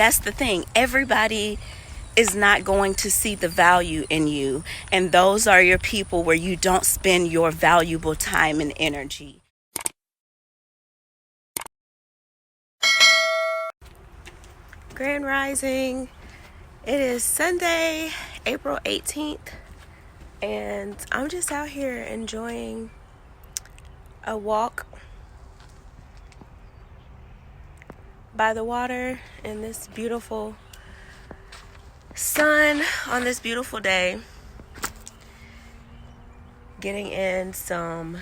That's the thing. Everybody is not going to see the value in you. And those are your people where you don't spend your valuable time and energy. Grand Rising. It is Sunday, April 18th. And I'm just out here enjoying a walk by the water in this beautiful sun on this beautiful day, getting in some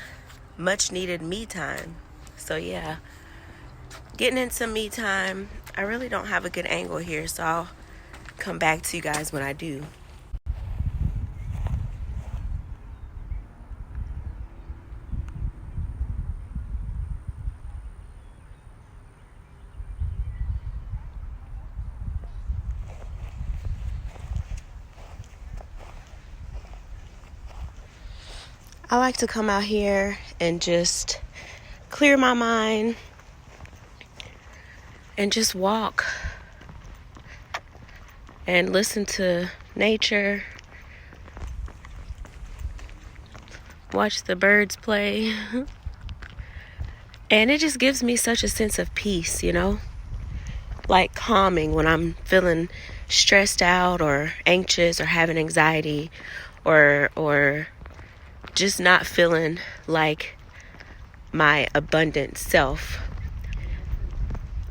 much needed me time. So yeah, getting in some me time. I really don't have a good angle here, so I'll come back to you guys when I do. I like to come out here and just clear my mind and just walk and listen to nature, watch the birds play. And it just gives me such a sense of peace, like calming when I'm feeling stressed out or anxious or having anxiety or just not feeling like my abundant self.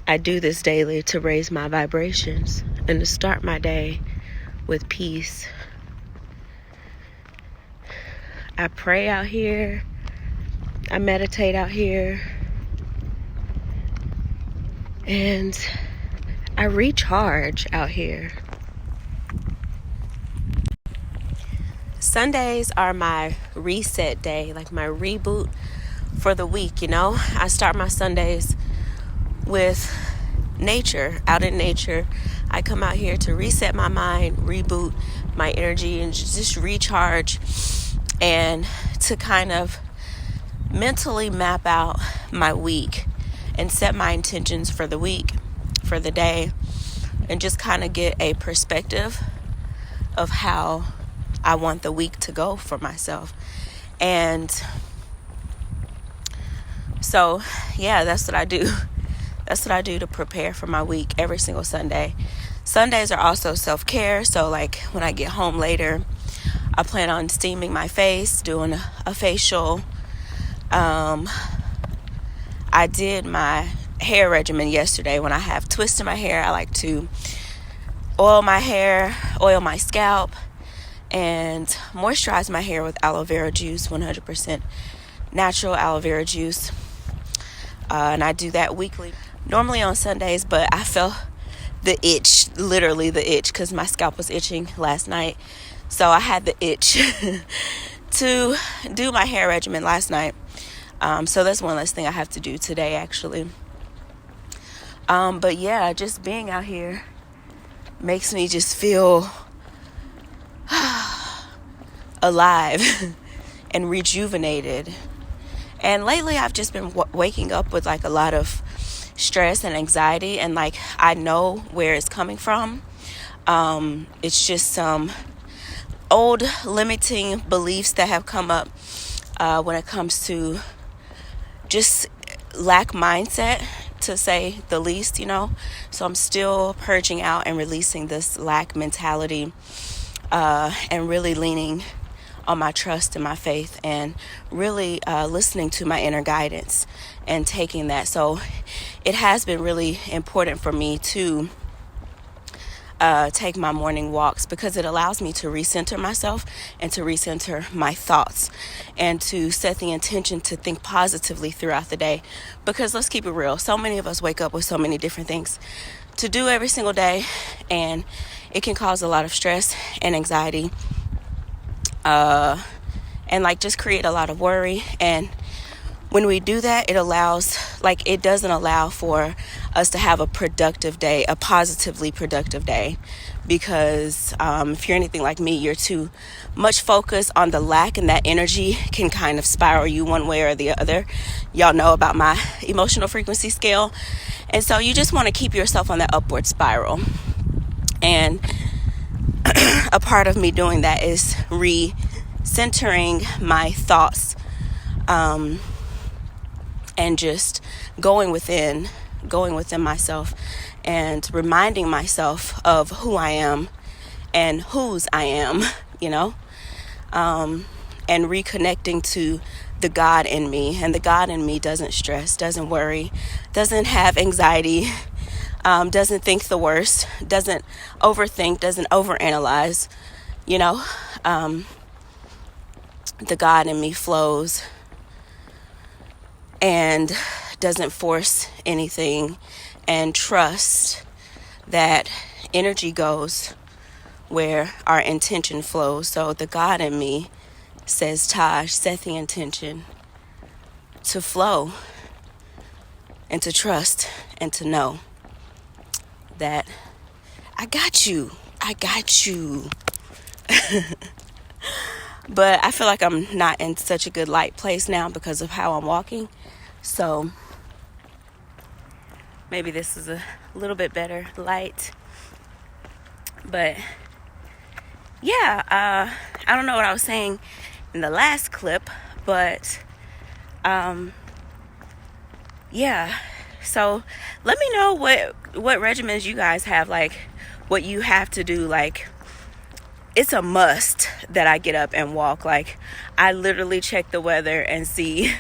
I do this daily to raise my vibrations and to start my day with peace. I pray out here. I meditate out here. And I recharge out here. Sundays are my reset day, like my reboot for the week, I start my Sundays with nature, out in nature. I come out here to reset my mind, reboot my energy, and just recharge, and to kind of mentally map out my week and set my intentions for the week, for the day, and just kind of get a perspective of how I want the week to go for myself. And so, yeah, that's what I do. That's what I do to prepare for my week every single Sunday. Sundays are also self-care. So, like, when I get home later, I plan on steaming my face, doing a facial. I did my hair regimen yesterday. When I have twists in my hair, I like to oil my hair, oil my scalp, and moisturize my hair with aloe vera juice, 100% natural aloe vera juice. And I do that weekly, normally on Sundays, but I felt the itch, literally the itch, because my scalp was itching last night. So I had the itch to do my hair regimen last night. So that's one less thing I have to do today, actually. But yeah, just being out here makes me just feel alive and rejuvenated. And lately I've just been waking up with like a lot of stress and anxiety, and like I know where it's coming from. It's just some old limiting beliefs that have come up when it comes to just lack mindset, to say the least, So I'm still purging out and releasing this lack mentality, and really leaning on my trust and my faith, and really listening to my inner guidance and taking that. So it has been really important for me to take my morning walks, because it allows me to recenter myself and to recenter my thoughts and to set the intention to think positively throughout the day. Because let's keep it real, so many of us wake up with so many different things to do every single day, and it can cause a lot of stress and anxiety, and like just create a lot of worry. And when we do that, it doesn't allow for us to have a productive day, a positively productive day. Because if you're anything like me, you're too much focused on the lack, and that energy can kind of spiral you one way or the other. Y'all know about my emotional frequency scale. And so you just want to keep yourself on that upward spiral. And a part of me doing that is recentering my thoughts, and just going within myself and reminding myself of who I am and whose I am, and reconnecting to the God in me. And the God in me doesn't stress, doesn't worry, doesn't have anxiety, doesn't think the worst, doesn't overthink, doesn't overanalyze, the God in me flows and doesn't force anything, and trust that energy goes where our intention flows. So the God in me says, Taaj, set the intention to flow and to trust and to know that I got you. But I feel like I'm not in such a good light place now because of how I'm walking. So maybe this is a little bit better light. But yeah, I don't know what I was saying in the last clip, but yeah. So let me know what regimens you guys have, like what you have to do. Like, it's a must that I get up and walk. Like, I literally check the weather and see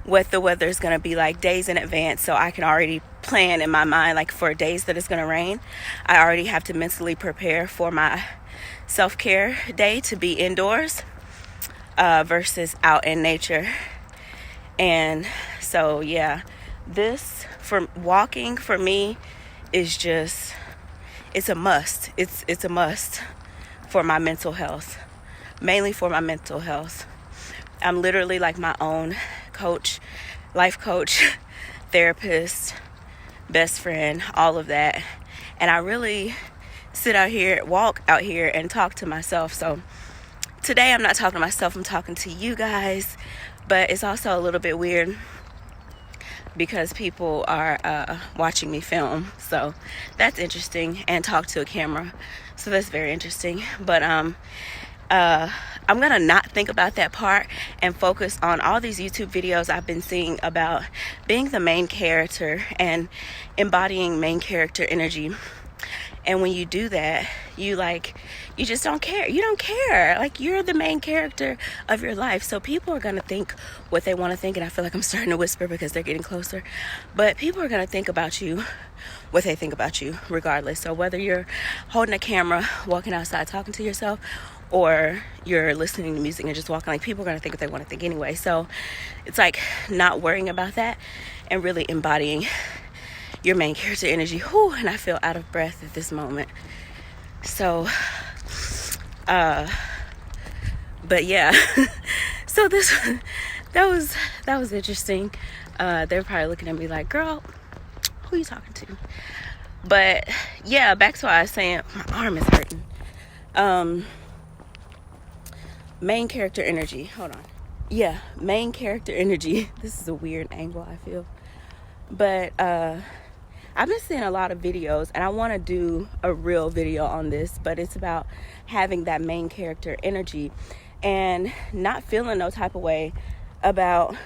what the weather is going to be like days in advance, so I can already plan in my mind, like for days that it's going to rain. I already have to mentally prepare for my self-care day to be indoors versus out in nature. And so yeah, this for walking for me is just, it's a must. It's a must for my mental health, mainly for my mental health. I'm literally like my own coach, life coach, therapist, best friend, all of that. And I really walk out here and talk to myself. So today I'm not talking to myself, I'm talking to you guys. But it's also a little bit weird because people are watching me film. So that's interesting, and talk to a camera. So that's very interesting. But I'm going to not think about that part and focus on all these YouTube videos I've been seeing about being the main character and embodying main character energy. And when you do that, you just don't care. You don't care. Like, you're the main character of your life. So people are going to think what they want to think. And I feel like I'm starting to whisper because they're getting closer. But people are going to think about you what they think about you regardless. So whether you're holding a camera, walking outside, talking to yourself, or you're listening to music and just walking, like, people are going to think what they want to think anyway. So it's like not worrying about that and really embodying your main character energy. Whew, and I feel out of breath at this moment. So, but yeah. So that was interesting. They're probably looking at me like, girl, who are you talking to? But yeah, back to what I was saying. My arm is hurting. Main character energy. Hold on. Yeah, main character energy. This is a weird angle, I feel. But I've been seeing a lot of videos, and I want to do a real video on this, but it's about having that main character energy and not feeling no type of way about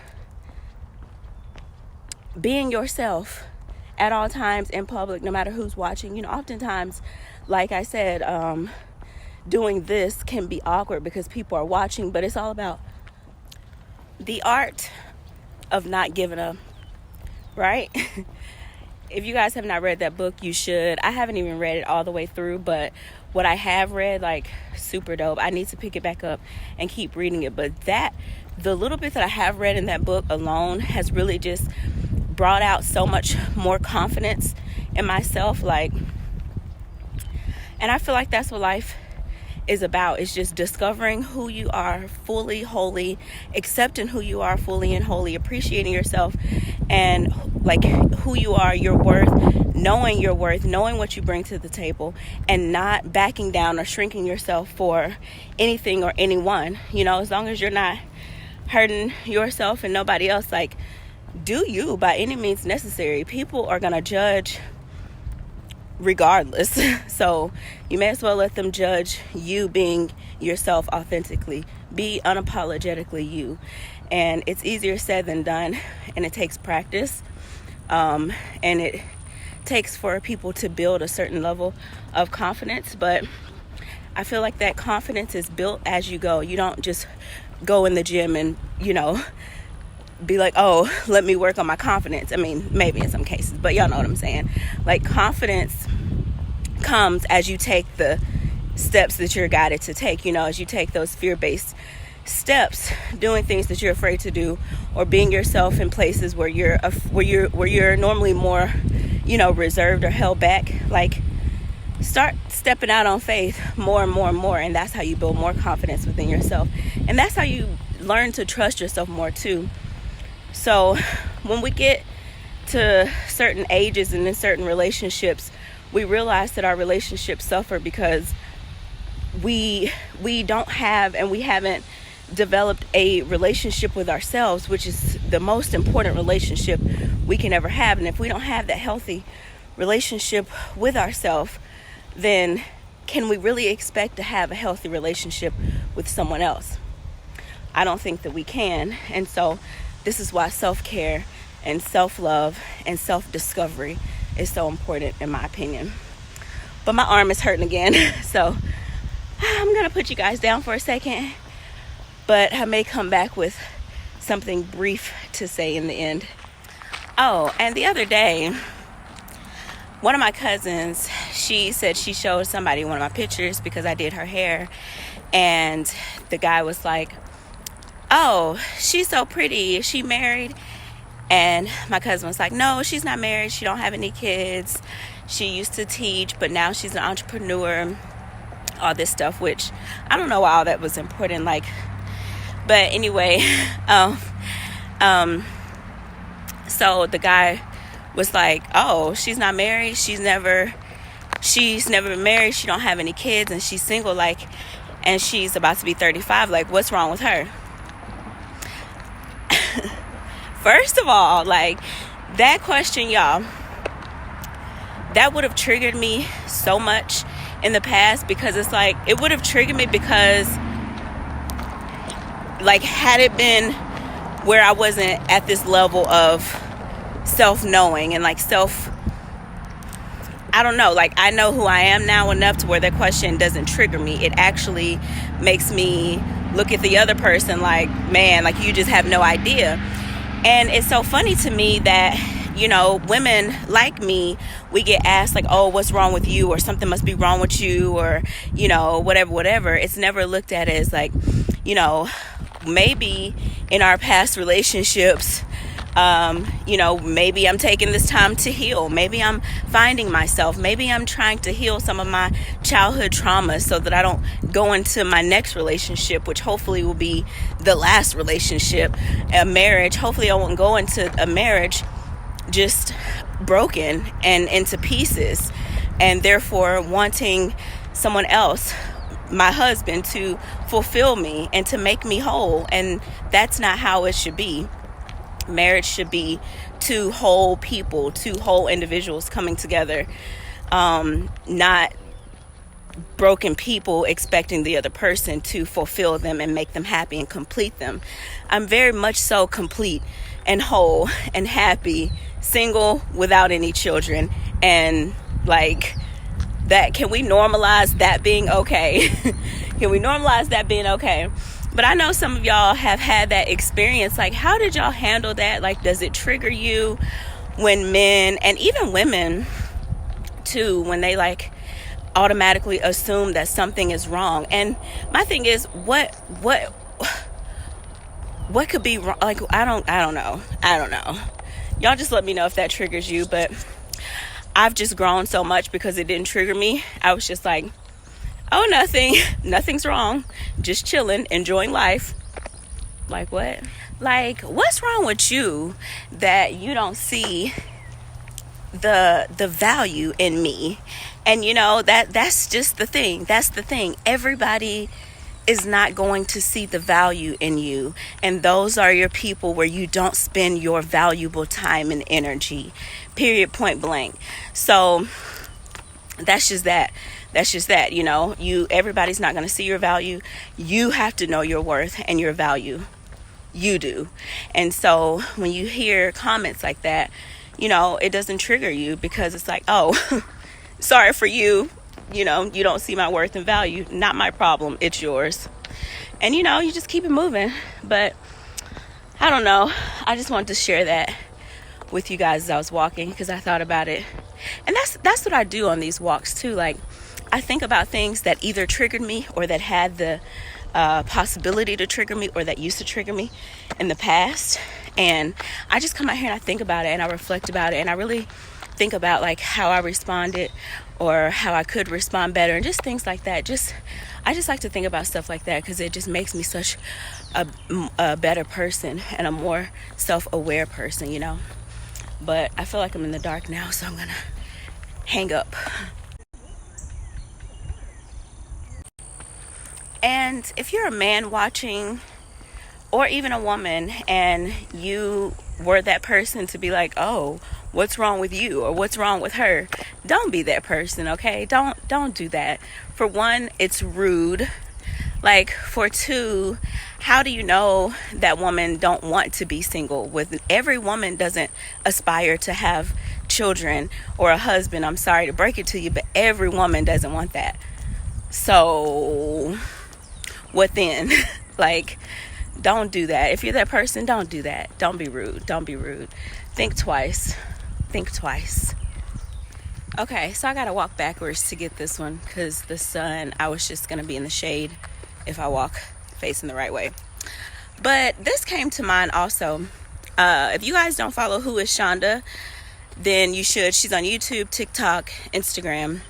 being yourself at all times in public, no matter who's watching. Oftentimes, like I said, doing this can be awkward because people are watching, but it's all about the art of not giving up, right? If you guys have not read that book, you should. I haven't even read it all the way through, but what I have read, like, super dope. I need to pick it back up and keep reading it. But the little bit that I have read in that book alone has really just brought out so much more confidence in myself. And I feel like that's what life is about. It's just discovering who you are fully, wholly, accepting who you are fully and wholly, appreciating yourself and like who you are, your worth, knowing what you bring to the table, and not backing down or shrinking yourself for anything or anyone. As long as you're not hurting yourself and nobody else, like, do you by any means necessary. People are going to judge regardless. So you may as well let them judge you being yourself authentically. Be unapologetically you. And it's easier said than done, and it takes practice. And it takes for people to build a certain level of confidence, but I feel like that confidence is built as you go. You don't just go in the gym and, be like, oh, let me work on my confidence. I mean, maybe in some cases, but y'all know what I'm saying. Like, confidence comes as you take the steps that you're guided to take, as you take those fear-based steps, doing things that you're afraid to do, or being yourself in places where you're normally more, reserved or held back. Like, start stepping out on faith more and more and more, and that's how you build more confidence within yourself, and that's how you learn to trust yourself more too. So when we get to certain ages and in certain relationships, we realize that our relationships suffer because we don't have, and we haven't developed a relationship with ourselves, which is the most important relationship we can ever have. And if we don't have that healthy relationship with ourselves, then can we really expect to have a healthy relationship with someone else? I don't think that we can. And so this is why self-care and self-love and self-discovery is so important, in my opinion. But my arm is hurting again, so I'm going to put you guys down for a second, but I may come back with something brief to say in the end. Oh, and the other day, one of my cousins, she said she showed somebody one of my pictures because I did her hair, and the guy was like, oh, she's so pretty, is she married? And my cousin was like, no, she's not married, she don't have any kids, she used to teach, but now she's an entrepreneur, all this stuff, which I don't know why all that was important, but anyway, so the guy was like, oh, she's not married, she's never been married, she don't have any kids, and she's single, and she's about to be 35, what's wrong with her? First of all, that question, y'all, that would have triggered me so much in the past, because it's it would have triggered me because had it been where I wasn't at this level of self-knowing and I don't know, I know who I am now enough to where that question doesn't trigger me. It actually makes me look at the other person man, you just have no idea. And it's so funny to me that, women like me, we get asked oh, what's wrong with you, or something must be wrong with you, or, whatever. It's never looked at as maybe in our past relationships, maybe I'm taking this time to heal. Maybe I'm finding myself. Maybe I'm trying to heal some of my childhood traumas so that I don't go into my next relationship, which hopefully will be the last relationship, a marriage. Hopefully I won't go into a marriage just broken and into pieces, and therefore wanting someone else, my husband, to fulfill me and to make me whole. And that's not how it should be. Marriage should be two whole people, two whole individuals coming together, not broken people expecting the other person to fulfill them and make them happy and complete them. I'm very much so complete and whole and happy, single, without any children, and that. Can we normalize that being okay? Can we normalize that being okay? But I know some of y'all have had that experience. How did y'all handle that? Does it trigger you when men, and even women too, when they automatically assume that something is wrong? And my thing is, what could be wrong? I don't know. Y'all just let me know if that triggers you. But I've just grown so much because it didn't trigger me. I was just oh, nothing's wrong, just chilling, enjoying life. What? What's wrong with you that you don't see the value in me? And that's just the thing. That's the thing. Everybody is not going to see the value in you. And those are your people where you don't spend your valuable time and energy. Period, point blank. So that's just that. Everybody's not going to see your value. You have to know your worth and your value. You do. And so when you hear comments like that, it doesn't trigger you, because it's like, oh, sorry for you. You don't see my worth and value. Not my problem. It's yours. And, you just keep it moving. But I don't know. I just wanted to share that with you guys as I was walking, because I thought about it. And that's what I do on these walks too. Like, I think about things that either triggered me or that had the possibility to trigger me, or that used to trigger me in the past. And I just come out here and I think about it, and I reflect about it, and I really think about like how I responded or how I could respond better, and just things like that. I just like to think about stuff like that, because it just makes me such a better person and a more self-aware person, But I feel like I'm in the dark now, so I'm gonna hang up. And if you're a man watching, or even a woman, and you were that person to be like, oh, what's wrong with you, or what's wrong with her, don't be that person, okay? Don't do that. For one, it's rude. Like, for two, how do you know that woman don't want to be single? With every woman doesn't aspire to have children or a husband. I'm sorry to break it to you, but every woman doesn't want that. So what then? Like, don't do that. If you're that person, don't do that. Don't be rude. Think twice. Okay, so I gotta walk backwards to get this one, because the sun, I was just gonna be in the shade if I walk facing the right way. But this came to mind also. If you guys don't follow Who is Shonda, then you should. She's on YouTube, TikTok, Instagram.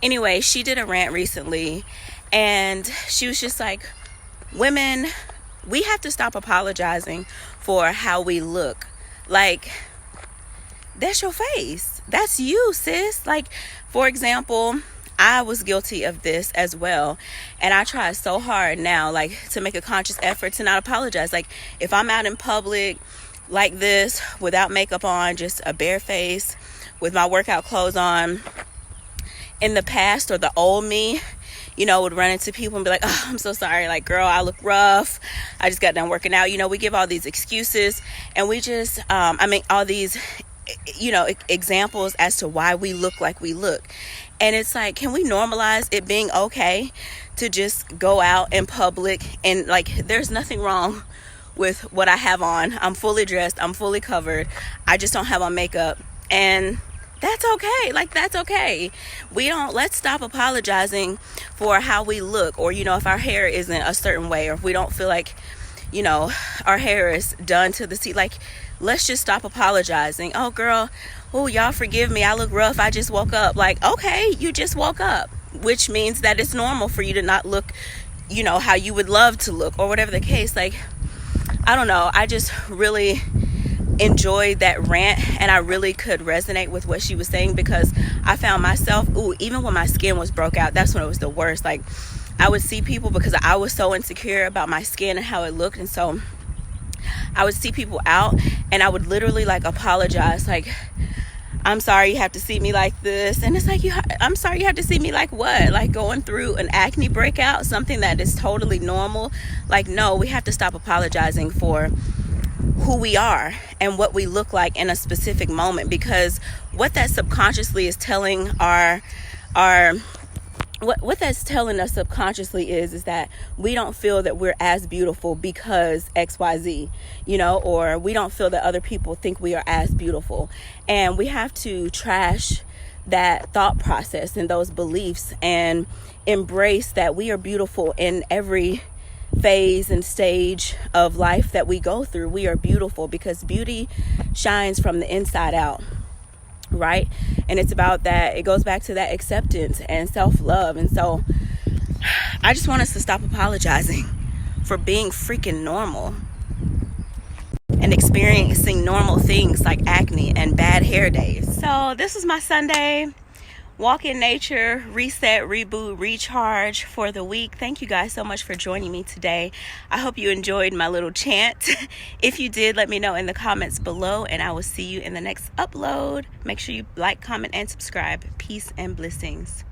Anyway, she did a rant recently, and she was just like, women, we have to stop apologizing for how we look. Like, that's your face. That's you, sis. Like, for example, I was guilty of this as well. And I try so hard now, like, to make a conscious effort to not apologize. Like, if I'm out in public like this, without makeup on, just a bare face, with my workout clothes on, in the past, or the old me, would run into people and be like, oh, I'm so sorry. Like, girl, I look rough. I just got done working out. We give all these excuses, and we just, all these, examples as to why we look like we look. And it's like, can we normalize it being okay to just go out in public and, like, there's nothing wrong with what I have on. I'm fully dressed. I'm fully covered. I just don't have on makeup. And that's okay. Like, that's okay. Let's stop apologizing for how we look, or, if our hair isn't a certain way, or if we don't feel like, our hair is done to the seat. Like, let's just stop apologizing. Oh, girl, y'all forgive me. I look rough. I just woke up. Like, okay, you just woke up, which means that it's normal for you to not look, how you would love to look, or whatever the case. Like, I don't know. I just really enjoyed that rant, and I really could resonate with what she was saying, because I found myself, even when my skin was broke out, that's when it was the worst. Like, I would see people, because I was so insecure about my skin and how it looked, and so I would see people out, and I would literally, like, apologize, like, I'm sorry you have to see me like this. And it's like, I'm sorry you have to see me like what? Like, going through an acne breakout, something that is totally normal. Like, no, we have to stop apologizing for who we are and what we look like in a specific moment, because what that subconsciously is telling what that's telling us subconsciously is that we don't feel that we're as beautiful because XYZ, or we don't feel that other people think we are as beautiful. And we have to trash that thought process and those beliefs, and embrace that we are beautiful in every phase and stage of life that we go through. We are beautiful, because beauty shines from the inside out, right? And it's about that. It goes back to that acceptance and self-love. And so I just want us to stop apologizing for being freaking normal and experiencing normal things like acne and bad hair days. So this is my Sunday walk in nature, reset, reboot, recharge for the week. Thank you guys so much for joining me today. I hope you enjoyed my little chant. If you did, let me know in the comments below, and I will see you in the next upload. Make sure you like, comment, and subscribe. Peace and blessings.